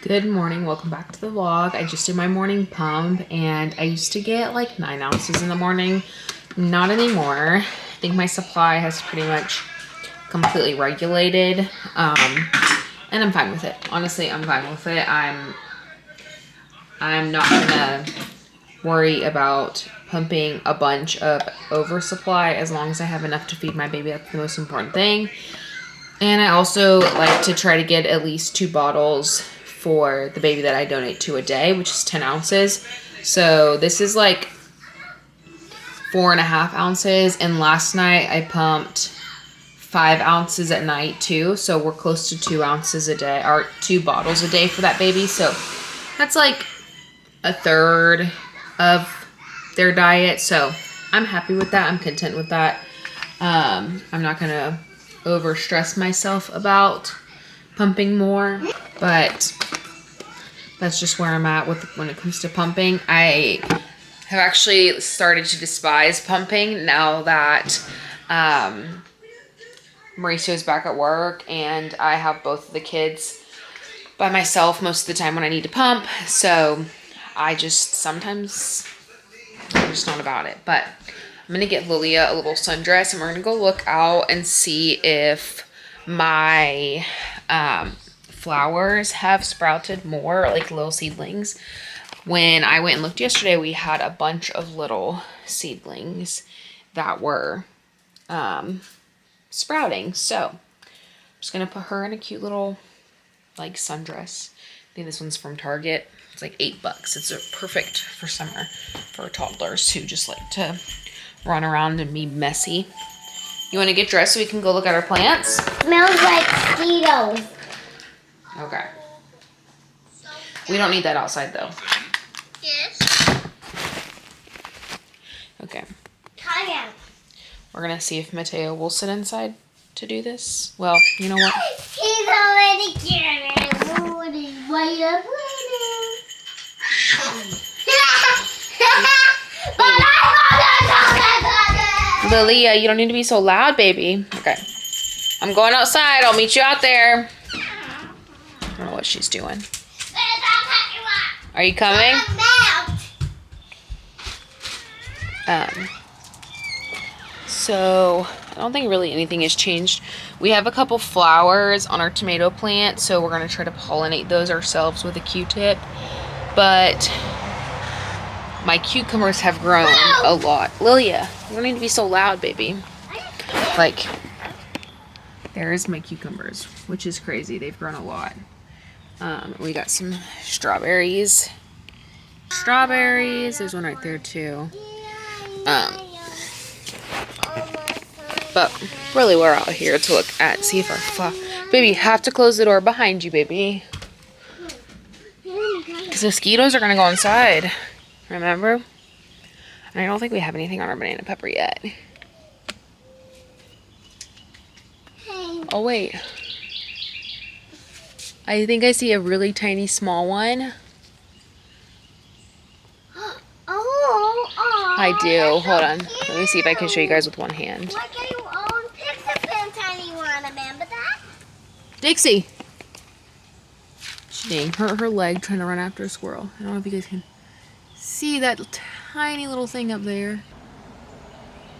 Good morning, welcome back to the vlog. I just did my morning pump and I used to get like 9 ounces in the morning. Not anymore. I think my supply has pretty much completely regulated. And I'm fine with it. Honestly, I'm fine with it. I'm not gonna worry about pumping a bunch of oversupply as long as I have enough to feed my baby. That's the most important thing. And I also like to try to get at least 2 bottles for the baby that I donate to a day, which is 10 ounces. So this is like 4.5 ounces. And last night I pumped 5 ounces at night too. So we're close to 2 ounces a day, or 2 bottles a day for that baby. So that's like a third of their diet. So I'm happy with that. I'm content with that. I'm not gonna over stress myself about pumping more, but that's just where I'm at with when it comes to pumping. I have actually started to despise pumping now that Mauricio's back at work and I have both of the kids by myself most of the time when I need to pump. So I just sometimes I'm just not about it. But I'm gonna get Lilia a little sundress and we're gonna go look out and see if my flowers have sprouted more, like little seedlings. When I went and looked yesterday, we had a bunch of little seedlings that were sprouting. So I'm just gonna put her in a cute little like sundress. I think this one's from Target. It's like $8. It's perfect for summer for toddlers who just like to run around and be messy. You want to get dressed so we can go look at our plants? Smells like mosquitoes. Okay. We don't need that outside though. Yes. Okay. Kaya. We're gonna see if Mateo will sit inside to do this. Well, you know what? He's already getting it. Wait up. Lilia, you don't need to be so loud, baby. Okay. I'm going outside. I'll meet you out there. I don't know what she's doing. Are you coming? So I don't think really anything has changed. We have a couple flowers on our tomato plant, so we're gonna try to pollinate those ourselves with a Q-tip. But my cucumbers have grown a lot. Lilia, you don't need to be so loud, baby. Like, there's my cucumbers, which is crazy. They've grown a lot. We got some strawberries. Strawberries. There's one right there too. But really, we're out here to look at, see if our baby, you have to close the door behind you, baby. Because mosquitoes are gonna go inside. Remember? And I don't think we have anything on our banana pepper yet. Oh, wait. I think I see a really tiny small one. I do. Hold on. Let me see if I can show you guys with one hand. Why can't you own Pixar tiny one? Remember that? Dixie! Dang, her leg trying to run after a squirrel. I don't know if you guys can see that tiny little thing up there.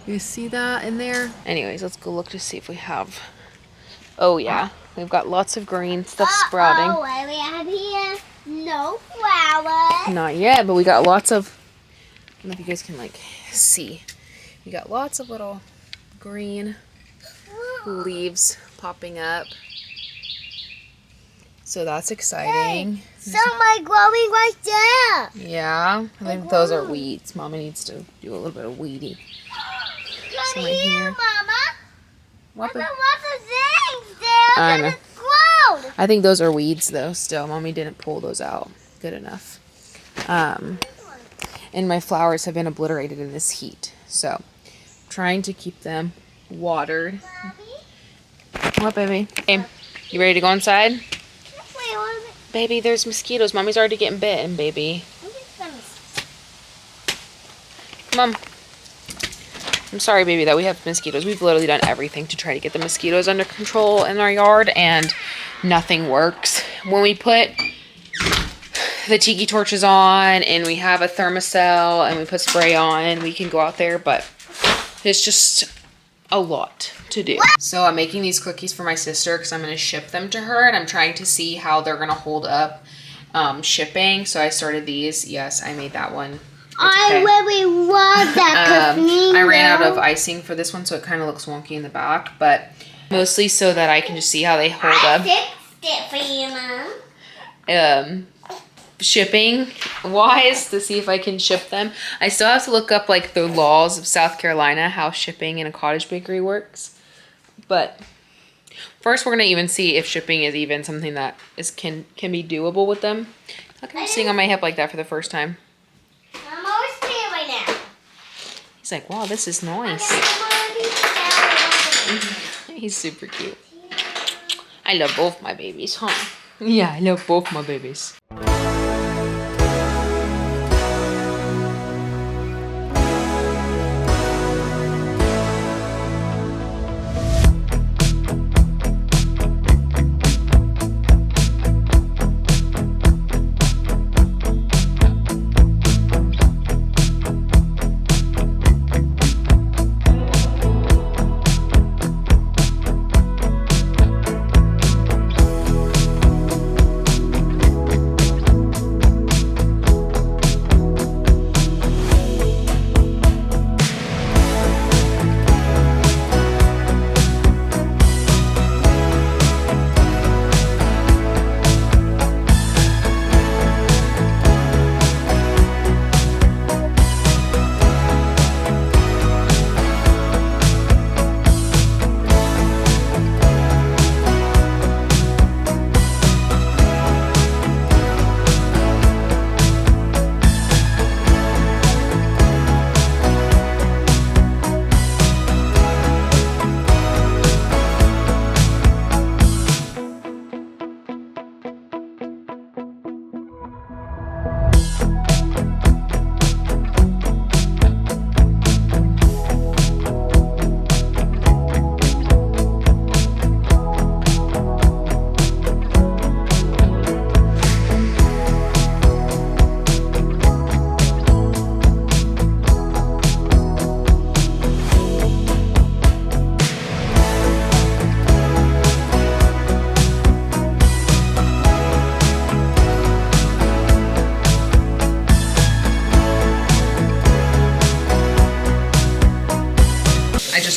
You see that in there? Anyways, let's go look to see if we have... Oh, yeah. We've got lots of green stuff sprouting. Oh, what do we have here? No flowers. Not yet, but we got lots of... I don't know if you guys can, like, see. We got lots of little green leaves popping up. So that's exciting. Some are growing right there. Yeah, I think those are weeds. Mama needs to do a little bit of weeding. Come here, Mama. What There's lots of things there I know. that have grown. I think those are weeds though still. Mommy didn't pull those out good enough. And my flowers have been obliterated in this heat. So trying to keep them watered. What, baby? Hey, you ready to go inside? Baby, there's mosquitoes. Mommy's already getting bitten, baby. Mom. I'm sorry, baby, that we have mosquitoes. We've literally done everything to try to get the mosquitoes under control in our yard, and nothing works. When we put the tiki torches on and we have a thermocell and we put spray on, we can go out there, but it's just a lot to do. So I'm making these cookies for my sister because I'm going to ship them to her, and I'm trying to see how they're going to hold up shipping. So I started these. Yes, I made that one. I really love that cookie. I ran out of icing for this one, so it kind of looks wonky in the back, but mostly so that I can just see how they hold up. I fixed it for you, Mom. Shipping wise, to see if I can ship them. I still have to look up like the laws of South Carolina, how shipping in a cottage bakery works. But first we're gonna even see if shipping is even something that can be doable with them. How come I'm sitting on my hip like that for the first time? I'm always playing right now. He's like, wow, this is nice. He's super cute. I love both my babies, huh? Yeah, I love both my babies.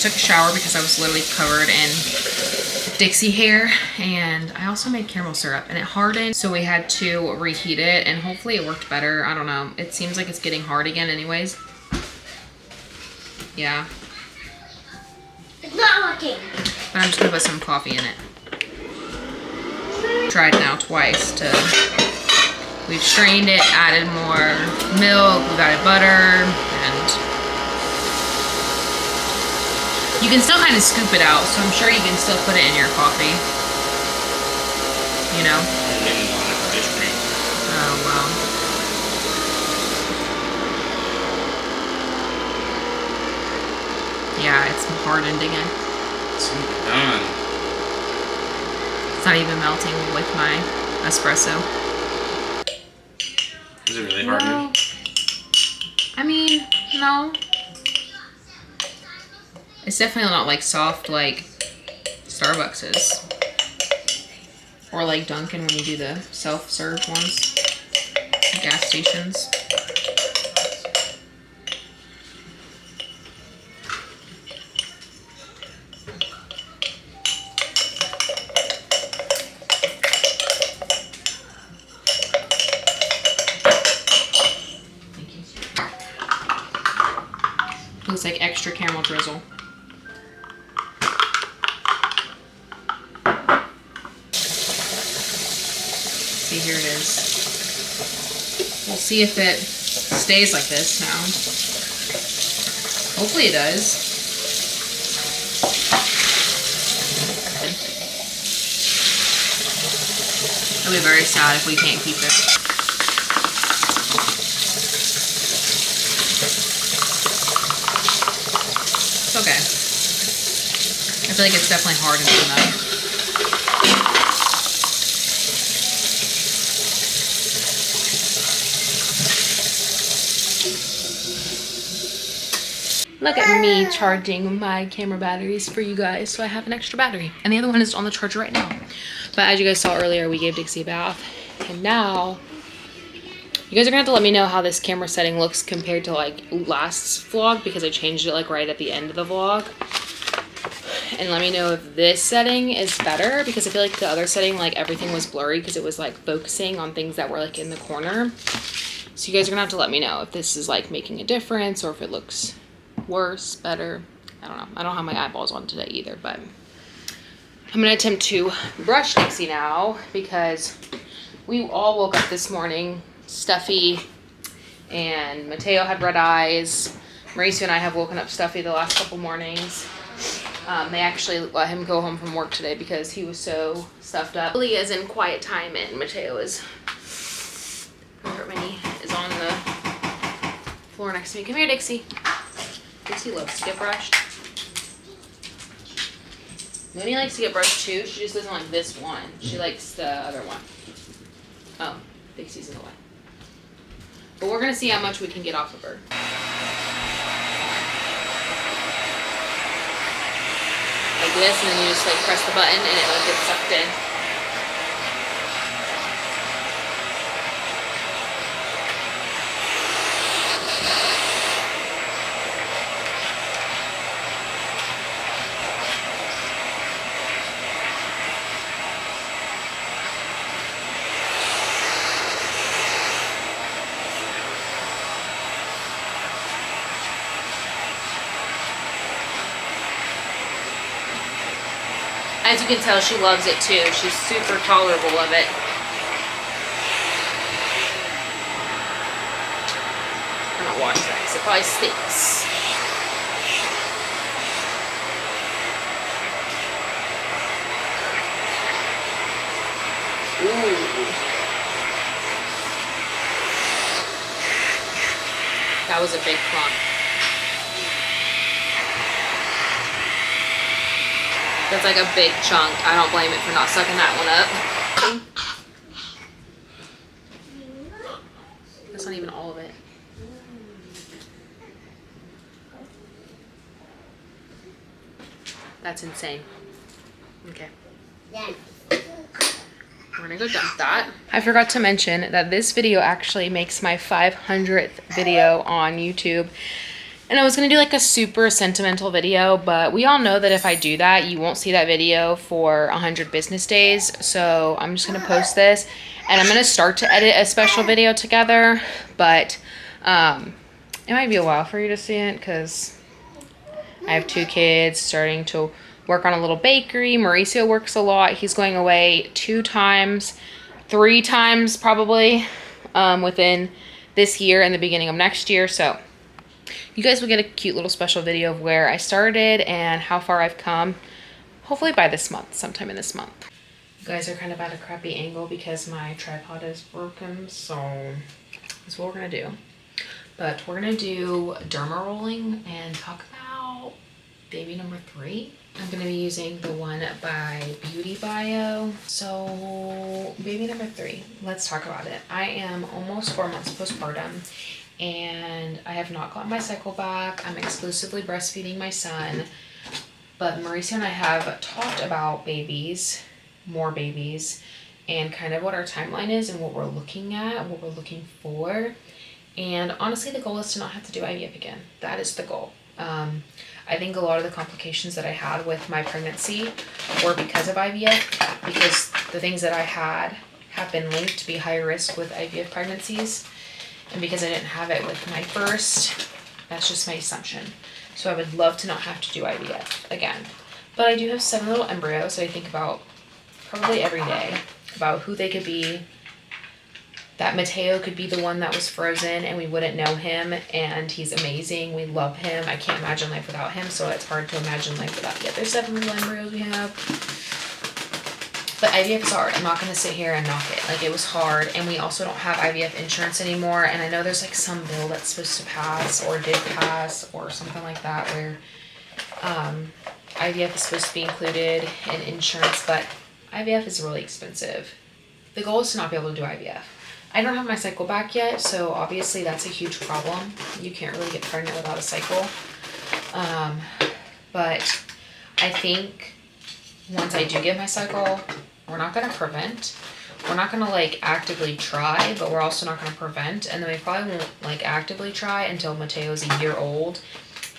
Took a shower because I was literally covered in Dixie hair, and I also made caramel syrup and it hardened, so we had to reheat it, and hopefully it worked better. I don't know, it seems like it's getting hard again anyways. Yeah, It's not working. but I'm just gonna put some coffee in it. Tried now twice to, we've strained it, added more milk, we've added butter, and you can still kind of scoop it out, so I'm sure you can still put it in your coffee. You know? I didn't want it for ice cream. Oh, wow. Yeah, it's hardened again. It's done. It's not even melting with my espresso. Is it really hardened? No. I mean, no. It's definitely not like soft like Starbucks is. Or like Dunkin' when you do the self-serve ones. Gas stations. Thank you. Looks like extra caramel drizzle. See, here it is. We'll see if it stays like this now. Hopefully it does. I'll be very sad if we can't keep it. It's okay. I feel like it's definitely hardened enough. Look at me charging my camera batteries for you guys, so I have an extra battery. And the other one is on the charger right now. But as you guys saw earlier, we gave Dixie a bath. And now, you guys are gonna have to let me know how this camera setting looks compared to like last vlog, because I changed it like right at the end of the vlog. And let me know if this setting is better, because I feel like the other setting, like everything was blurry because it was like focusing on things that were like in the corner. So you guys are gonna have to let me know if this is like making a difference or if it looks worse, better. I don't know. I don't have my eyeballs on today either, but I'm gonna attempt to brush Dixie now because we all woke up this morning stuffy, and Mateo had red eyes. Mauricio and I have woken up stuffy the last couple mornings. They actually let him go home from work today because he was so stuffed up. Lily is in quiet time and Mateo is on the floor next to me. Come here, Dixie. Dixie loves to get brushed. Mooney likes to get brushed too. She just doesn't like this one. She likes the other one. Oh, Dixie's in the way. But we're gonna see how much we can get off of her. Like this, and then you just like press the button and it like gets sucked in. As you can tell, she loves it too. She's super tolerable of it. I'm gonna wash that because it probably stinks. Ooh. That was a big clump. That's like a big chunk. I don't blame it for not sucking that one up. That's not even all of it. That's insane. Okay. Yeah. We're gonna go dump that. I forgot to mention that this video actually makes my 500th video on YouTube. And I was gonna do like a super sentimental video, but we all know that if I do that, you won't see that video for 100 business days. So I'm just gonna post this, and I'm gonna start to edit a special video together, but it might be a while for you to see it because I have 2 kids starting to work on a little bakery. Mauricio works a lot. He's going away 2 times, 3 times probably within this year and the beginning of next year. So you guys will get a cute little special video of where I started and how far I've come, hopefully by this month, sometime in this month. You guys are kind of at a crappy angle because my tripod is broken, so that's what we're gonna do. But we're gonna do derma rolling and talk about baby number 3. I'm gonna be using the one by Beauty Bio. So baby number 3, let's talk about it. I am almost 4 months postpartum, and I have not gotten my cycle back. I'm exclusively breastfeeding my son, but Mauricio and I have talked about babies, more babies, and kind of what our timeline is and what we're looking at, what we're looking for. And honestly, the goal is to not have to do IVF again. That is the goal. I think a lot of the complications that I had with my pregnancy were because of IVF, because the things that I had have been linked to be higher risk with IVF pregnancies. And because I didn't have it with my first, that's just my assumption. So I would love to not have to do IVF again. But I do have 7 little embryos that I think about probably every day, about who they could be. That Mateo could be the one that was frozen and we wouldn't know him, and he's amazing. We love him. I can't imagine life without him, so it's hard to imagine life without the other 7 little embryos we have. But IVF is hard. I'm not going to sit here and knock it. Like, it was hard, and we also don't have IVF insurance anymore, and I know there's like some bill that's supposed to pass or did pass or something like that where IVF is supposed to be included in insurance, but IVF is really expensive. The goal is to not be able to do IVF. I don't have my cycle back yet, so obviously that's a huge problem. You can't really get pregnant without a cycle. But I think once I do get my cycle, we're not gonna prevent. We're not gonna like actively try, but we're also not gonna prevent. And then we probably won't like actively try until Mateo's a year old.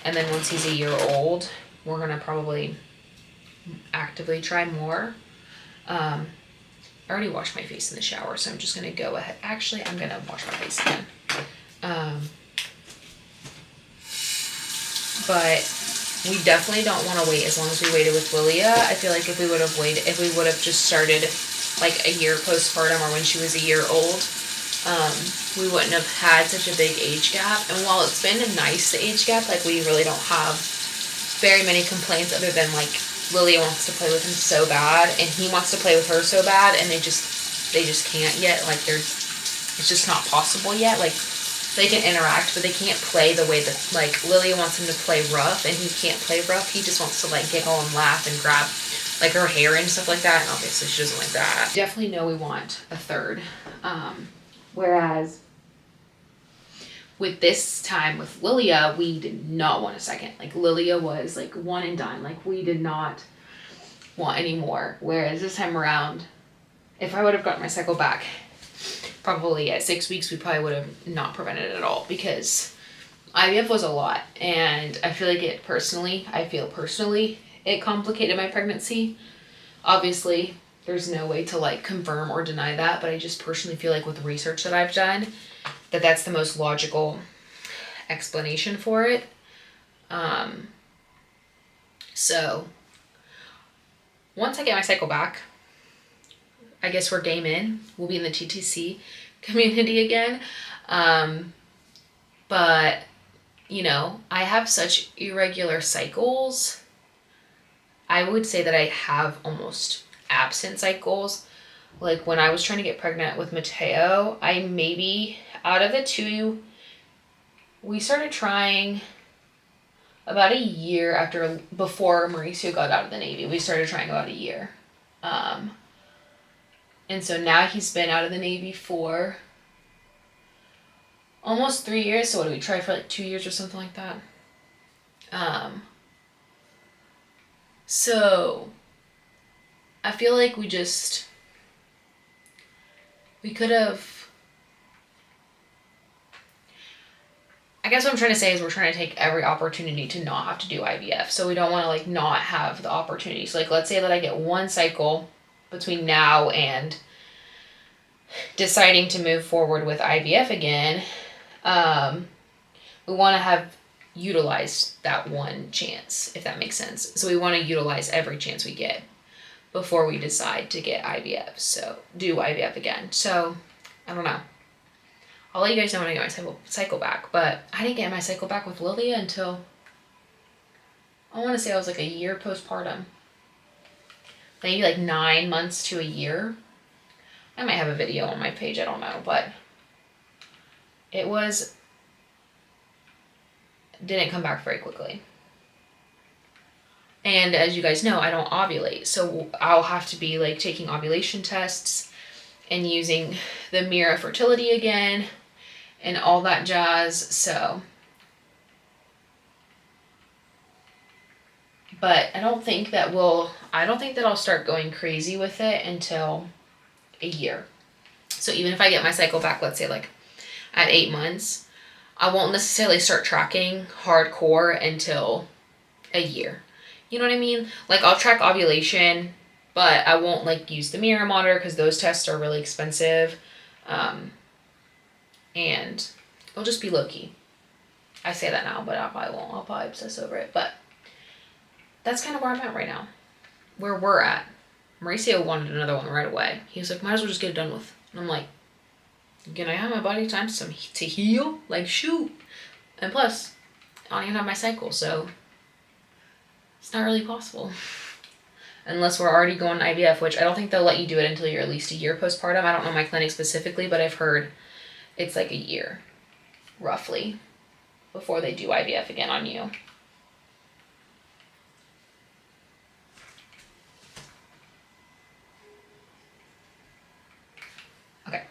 And then once he's a year old, we're gonna probably actively try more. I already washed my face in the shower, so I'm just gonna go ahead. Actually, I'm gonna wash my face again. But we definitely don't want to wait as long as we waited with Lilia. I feel like if we would have just started like a year postpartum or when she was a year old, we wouldn't have had such a big age gap. And while it's been a nice age gap, like we really don't have very many complaints other than like Lilia wants to play with him so bad and he wants to play with her so bad, and they just can't yet. Like it's just not possible yet. Like they can interact, but they can't play the way that like Lilia wants him to play rough, and he can't play rough. He just wants to like giggle and laugh and grab like her hair and stuff like that. And obviously she doesn't like that. Definitely know we want a third. Whereas with this time with Lilia, we did not want a second. Like Lilia was like one and done. Like we did not want any more. Whereas this time around, if I would have gotten my cycle back, probably at 6 weeks, we probably would have not prevented it at all, because IVF was a lot. And I feel like it personally it complicated my pregnancy. Obviously, there's no way to like confirm or deny that, but I just personally feel like with the research that I've done, that that's the most logical explanation for it. So once I get my cycle back, I guess we're game in. We'll be in the TTC community again. But, you know, I have such irregular cycles. I would say that I have almost absent cycles. Like when I was trying to get pregnant with Mateo, I maybe out of the two, we started trying about a year before Mauricio got out of the Navy. We started trying about a year. And so now he's been out of the Navy for almost 3 years. So what do we try for like 2 years or something like that? So I feel like we could have, I guess what I'm trying to say is we're trying to take every opportunity to not have to do IVF. So we don't want to like not have the opportunity. So like let's say that I get one cycle between now and deciding to move forward with IVF again. We want to have utilized that one chance, if that makes sense. So we want to utilize every chance we get before we decide to get IVF. So do IVF again. So I don't know. I'll let you guys know when I get my cycle back. But I didn't get my cycle back with Lilia until, I want to say I was like a year postpartum. Maybe like 9 months to a year. I might have a video on my page, I don't know, but it didn't come back very quickly. And as you guys know, I don't ovulate, so I'll have to be like taking ovulation tests and using the Mira fertility again and all that jazz. So, but I don't think that I'll start going crazy with it until a year. So even if I get my cycle back, let's say like at 8 months, I won't necessarily start tracking hardcore until a year. You know what I mean? Like I'll track ovulation, but I won't like use the Mira monitor because those tests are really expensive. And it'll just be low key. I say that now, but I probably won't. I'll probably obsess over it. But that's kind of where I'm at right now. Where we're at. Mauricio wanted another one right away. He was like, might as well just get it done with. And I'm like, can I have my body time to heal? Like, shoot. And plus, I don't even have my cycle, so it's not really possible. Unless we're already going to IVF, which I don't think they'll let you do it until you're at least a year postpartum. I don't know my clinic specifically, but I've heard it's like a year, roughly, before they do IVF again on you. Okay.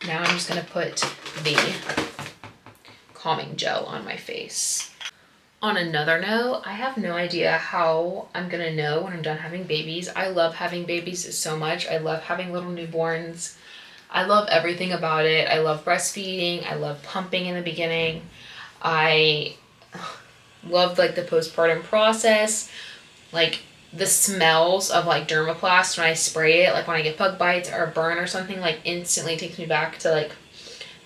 Now I'm just going to put the calming gel on my face. On another note, I have no idea how I'm gonna know when I'm done having babies. I love having babies so much. I love having little newborns. I love everything about it. I love breastfeeding. I love pumping in the beginning. I love like the postpartum process. Like the smells of like dermaplast when I spray it, like when I get bug bites or a burn or something, like instantly takes me back to like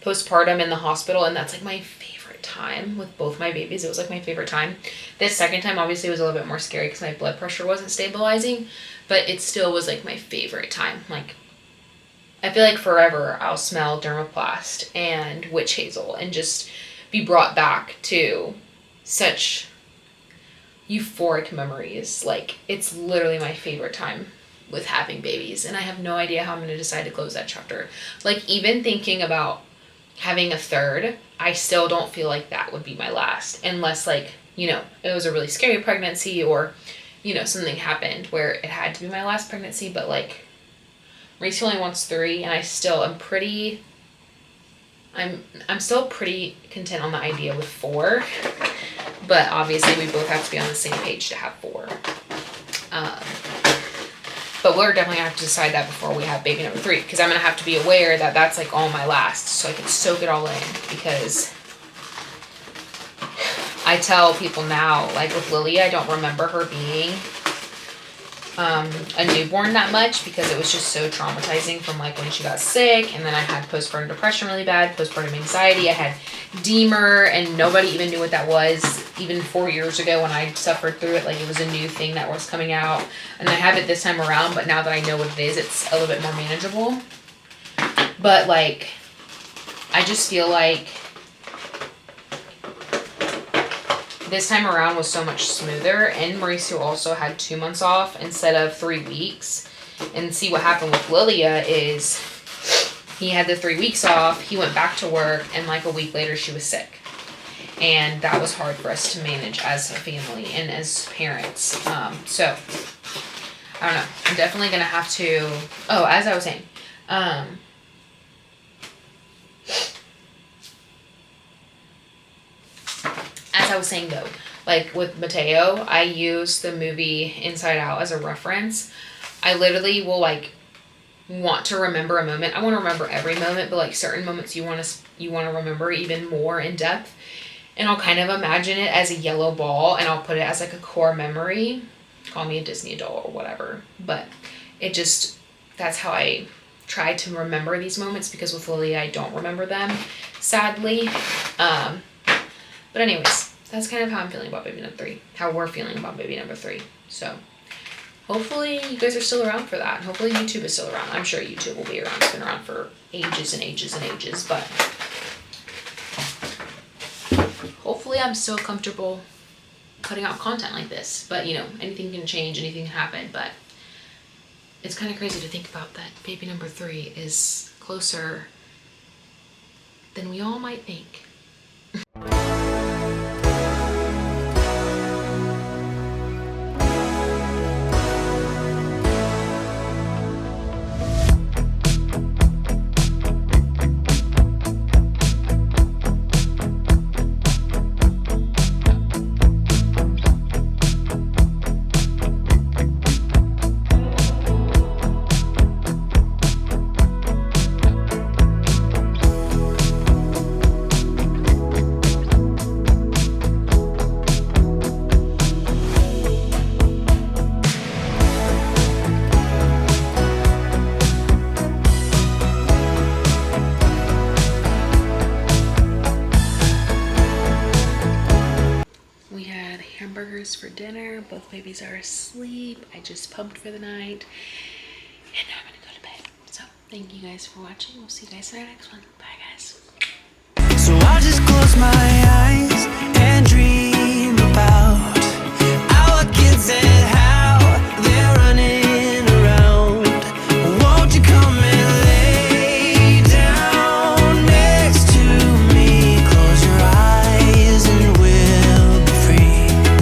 postpartum in the hospital. And that's like my favorite time with both my babies. It was like my favorite time. This second time obviously was a little bit more scary because my blood pressure wasn't stabilizing, but it still was like my favorite time. Like I feel like forever I'll smell dermaplast and witch hazel and just be brought back to such euphoric memories. Like it's literally my favorite time with having babies, and I have no idea how I'm going to decide to close that chapter. Like even thinking about having a third, I still don't feel like that would be my last, unless like, you know, it was a really scary pregnancy or, you know, something happened where it had to be my last pregnancy. But like Maurice only wants 3, and I still am pretty, I'm still pretty content on the idea with 4, but obviously we both have to be on the same page to have 4. But we're definitely gonna have to decide that before we have baby number 3, because I'm gonna have to be aware that that's like all my last, so I can soak it all in. Because I tell people now, like with Lily, I don't remember her being a newborn that much, because it was just so traumatizing from like when she got sick, and then I had postpartum depression really bad, postpartum anxiety, I had DMER, and nobody even knew what that was even 4 years ago when I suffered through it. Like it was a new thing that was coming out, and I have it this time around, but now that I know what it is, it's a little bit more manageable. But like I just feel like this time around was so much smoother, and Mauricio also had 2 months off instead of 3 weeks. And see what happened with Lilia is he had the 3 weeks off, he went back to work, and like a week later she was sick. And that was hard for us to manage as a family and as parents. So I don't know. I'm definitely gonna have to, as I was saying, as I was saying though, like with Mateo, I use the movie Inside Out as a reference. I literally will like want to remember a moment. I want to remember every moment, but like certain moments you want to remember even more in depth. And I'll kind of imagine it as a yellow ball, and I'll put it as like a core memory. Call me a Disney adult or whatever. But it just, that's how I try to remember these moments, because with Lily I don't remember them, sadly. But anyways, that's kind of how I'm feeling about baby number 3. How we're feeling about baby number 3. So hopefully you guys are still around for that. Hopefully YouTube is still around. I'm sure YouTube will be around. It's been around for ages and ages and ages. But hopefully I'm still comfortable putting out content like this. But, you know, anything can change. Anything can happen. But it's kind of crazy to think about that baby number 3 is closer than we all might think. For dinner. Both babies are asleep. I just pumped for the night, and now I'm gonna go to bed. So thank you guys for watching. We'll see you guys in our next one. Bye guys.